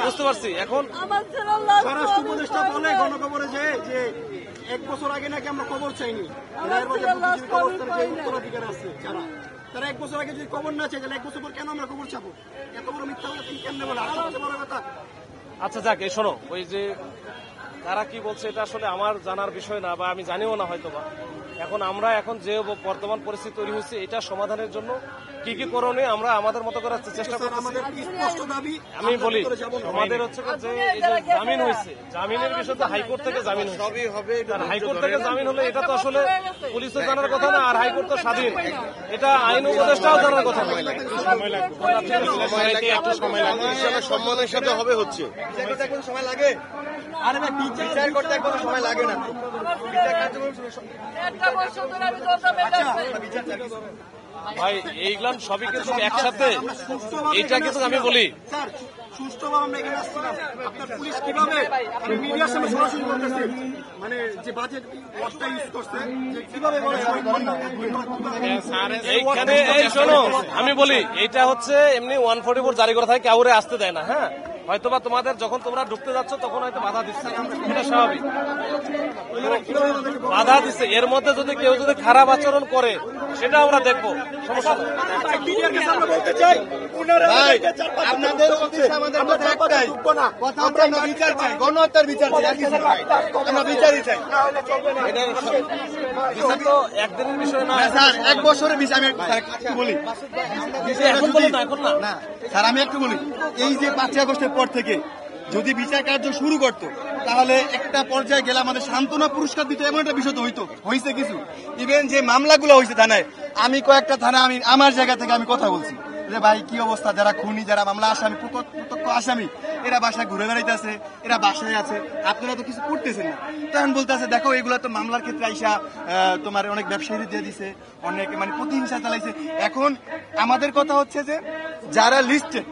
বুঝতে পারছি। এখন স্বরাষ্ট্র উপদেষ্টা বলে গণখবরে যে 1 বছর আগে নাকি আমরা খবর চাইনি, উত্তরাধিকার আছে যারা, তারা 1 বছর আগে যদি খবর না চাই তাহলে 1 বছর পর কেন আমরা খবর চাবো? এত বড় মিথ্যা কথা কেমনে বলে? বড় কথা। আচ্ছা যাক, এই শোনো, ওই যে তারা কি বলছে এটা আসলে আমার জানার বিষয় না, বা আমি জানিও না হয়তো বা। এখন আমরা যে বর্তমান পরিস্থিতি তৈরি হয়েছে এটা সমাধানের জন্য কি কি করণীয় আমরা আমাদের মতো করার চেষ্টা করছি। আমি বলি আমাদের হচ্ছে যে জামিন হয়েছে, জামিনের বিষয়ে তো হাইকোর্ট থেকে জামিন সবই হবে। হাইকোর্ট থেকে জামিন হলে এটা তো আসলে পুলিশও জানার কথা না, আর হাইকোর্ট তো স্বাধীন, এটা আইন উপদেষ্টাও জানার কথা না। সম্মানের সাথে হবে হচ্ছে সময় লাগে। আরে ভাই বিচার করতে একদম সময় লাগে না। ভাই এইগুলান সবই কিন্তু একসাথে, এইটা কিন্তু আমি বলি সুষ্ঠুভাবে আমরা এখানে আসছিলাম। আপনার পুলিশ কিভাবে মিডিয়ার সামনে সরাসরি বলতেছে, মানে যে বাজেট ওয়ার্ডটা ইউজ করছে, যে কিভাবে এইখানে এই শোনো আমি বলি, এইটা হচ্ছে এমনি 144 জারি করা থাকে, কাউরে আসতে দেয় না। হ্যাঁ, হয়তোবা তোমাদের যখন তোমরা ঢুকতে যাচ্ছ তখন হয়তো বাধা দিচ্ছে, এটা স্বাভাবিক, বাধা দিচ্ছে। এর মধ্যে যদি কেউ যদি খারাপ আচরণ করে সেটা আমরা দেখবো, সমস্যা নেই। বলতে চাই আপনাদের বিচার চাই, গণহত্যার বিচার চাই, আমরা বিচারই চাই। বিচার তো একদিনের বিষয় না স্যার, 1 বছরের বিচার। আমি একটু বলি, এখন বলো না, এখন না স্যার আমি একটু বলি, এই যে 5ই আগস্টের পর থেকে যদি বিচার কার্য শুরু করতো তাহলে একটা পর্যায়ে গেলে আমাদের সান্ত্বনা পুরস্কার দিতে এমন একটা বিষয় তো হয়েছে কিছু। ইভেন যে মামলাগুলো হয়েছে থানায়, আমি কয়েকটা থানা আমি আমার জায়গা থেকে আমি কথা বলছি যে ভাই কি অবস্থা, যারা খুনি, যারা মামলা আসামি, প্রত্যক্ষ আসামি, এরা বাসায় ঘুরে বেড়াইতেছে, এরা বাসায় আছে, আপনারা তো কিছু করতেছেন না। তখন বলতেছে দেখো এগুলো তো মামলার ক্ষেত্রে আইসা তোমার অনেক ব্যবসায়ী দিয়ে দিছে, অনেক মানে প্রতিহিংসা চালাইছে। এখন আমাদের কথা হচ্ছে যে যারা লিস্টেড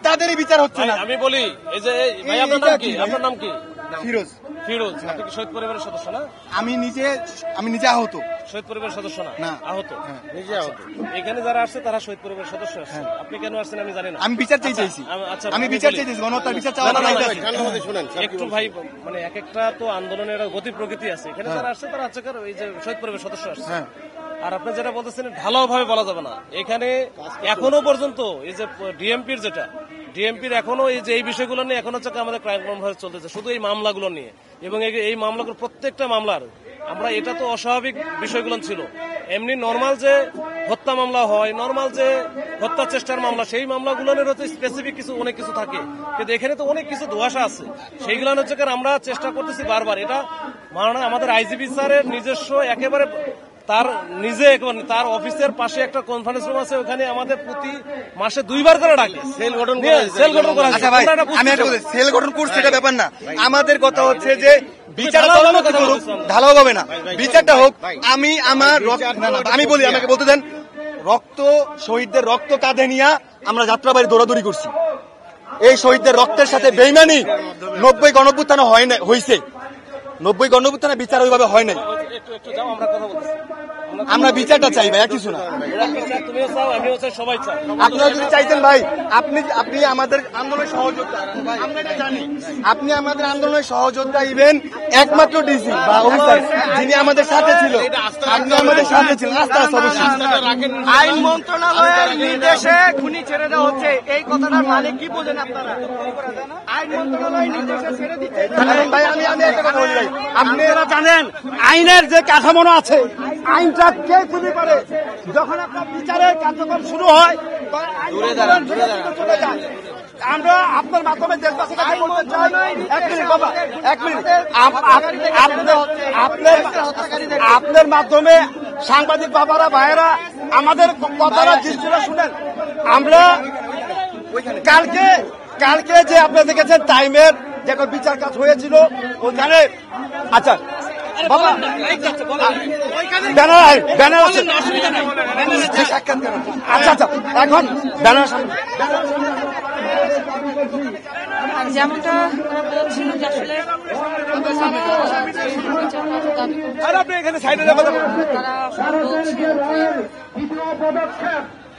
তাদেরই বিচার হচ্ছে না। আমি বলি এই যে ভাই আপনার নাম কি? আপনার নাম কি? ফিরোজ। ফিরোজ, আপনি কি শহীদ পরিবারের সদস্য না? আমি নিজে আহত। শহীদ পরিবারের সদস্য না? আহত। নিজে আহত। এখানে যারা আসছে তারা শহীদ পরিবারের সদস্য আসছে। আপনি কেন আসছেন আমি জানি না। আমি বিচার চাইছি। আচ্ছা, আমি বিচার চাইছি, গণহত্যার বিচার চাওয়া একটু ভাই, মানে এক একটা তো আন্দোলনের গতি প্রকৃতি আছে। এখানে যারা আসছে তারা হচ্ছে এই যে শহীদ পরিবারের সদস্য আসছে। আর আপনি যেটা বলতেছেন ঢালাও ভাবে বলা যাবে না। এখানে এখনো পর্যন্ত এই যে ডিএমপির এখনো এই যে এই বিষয়গুলো নিয়ে এখন হচ্ছে আমাদের ক্রাইম কনফারেন্স চলতেছে, শুধু এই মামলাগুলো নিয়ে। এবং এই মামলাগুলো প্রত্যেকটা মামলার আমরা, এটা তো অস্বাভাবিক বিষয়গুলো ছিল। এমনি নর্মাল যে হত্যা মামলা হয়, নর্মাল যে হত্যা চেষ্টার মামলা, সেই মামলাগুলোর হচ্ছে স্পেসিফিক অনেক কিছু থাকে, কিন্তু এখানে তো অনেক কিছু ধোঁয়াশা আছে। সেইগুলো হচ্ছে আমরা চেষ্টা করতেছি বারবার। এটা মাননীয় আমাদের আইজিপি স্যারের নিজস্ব একেবারে তার অফিসের পাশে একটা কনফারেন্স রুম আছে, ওখানে আমাদের প্রতি মাসে 2 বার করে ডাকে, সেল গঠন করা। আচ্ছা ভাই, আমি একটা বলি, সেল গঠন করছে এটা ব্যাপার না। আমাদের কথা হচ্ছে যে বিচার ঢালাও হবে না, বিচারটা হোক। আমি বলি, আমাকে বলতে দেন, শহীদদের রক্ত কাঁধে নিয়ে আমরা যাত্রাবাড়ি দৌড়াদৌড়ি করছি। এই শহীদদের রক্তের সাথে বেইমানি 90 গণঅভ্যুত্থানে হয়েছে। 90 গণঅভ্যুত্থানে বিচার ওইভাবে হয় নাই। আমরা বিচারটা চাই ভাই, কিছু না। আপনারা যদি চাইতেন ভাই, আপনি আমাদের আন্দোলনের সহযোদ্ধা, আমরা এটা জানি। আপনি আমাদের আন্দোলনের সহযোদ্ধা, ইভেন একমাত্র ডিসি বা অফিসার যিনি আমাদের সাথে ছিল, আপনি আমাদের সাথে ছিলেন। আস্তে আস্তে অবশ্যই আইন মন্ত্রণালয়ের নির্দেশে খুনি ছেড়ে দেওয়া হচ্ছে, এই কথাটার মানে কি বোঝেন আপনারা? আইন মন্ত্রণালয়ের নির্দেশে ছেড়ে দিচ্ছে ভাই। আমি একটা কথা বলি ভাই, আপনারা জানেন আইনের যে কাঠামো আছে, আইনটা কে খুবই পারে। যখন আপনার বিচারের কার্যক্রম শুরু হয় আমরা আপনার মাধ্যমে দেশবাসীকে বলতে চাই, এক মিনিট আপনার মাধ্যমে সাংবাদিক বাবারা ভাইয়েরা আমাদের কথাটা দৃষ্টিটা শুনেন। আমরা কালকে যে আপনি দেখেছেন টাইমের যে বিচার কাজ হয়েছিল ওখানে, আচ্ছা বাবা ব্যানার আছে, আচ্ছা এখন ব্যানার যেমনটা বলছিল যে আসলে এখানে সাইডে তারা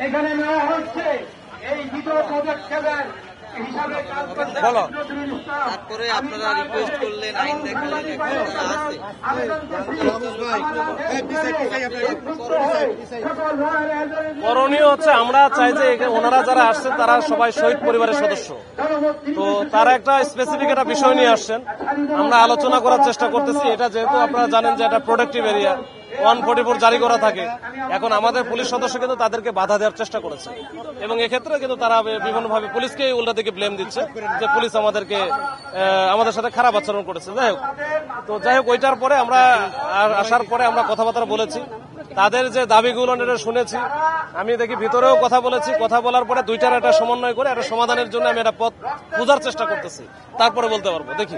এখানে নেওয়া হচ্ছে এই দ্বিতীয় পদক্ষেপের হিসাবে কাজ করতে বলো। তারপরে আপনারা রিকোয়েস্ট করলেন, আইন দেখালেন, এখন তারা আছে। করণীয় হচ্ছে আমরা চাই যে ওনারা যারা আসছেন তারা সবাই শহীদ পরিবারের সদস্য, তো তারা একটা স্পেসিফিক একটা বিষয় নিয়ে আসছেন, আমরা আলোচনা করার চেষ্টা করতেছি। এটা যেহেতু আপনারা জানেন যে এটা প্রোটেক্টিভ এরিয়া, 144 জারি করা থাকে, এখন আমাদের পুলিশ সদস্য কিন্তু তাদেরকে বাধা দেওয়ার চেষ্টা করেছে এবং এক্ষেত্রে কিন্তু তারা বিভিন্নভাবে পুলিশকে উল্টা দিকে ব্লেম দিচ্ছে যে পুলিশ আমাদের সাথে খারাপ আচরণ করেছে। যাই হোক ওইটার পরে আমরা আসার পরে আমরা কথাবার্তা বলেছি, তাদের যে দাবিগুলো এটা শুনেছি, আমি দেখি ভিতরেও কথা বলেছি, কথা বলার পরে দুইটার একটা সমন্বয় করে একটা সমাধানের জন্য আমি একটা পথ খোঁজার চেষ্টা করতেছি, তারপরে বলতে পারবো। দেখি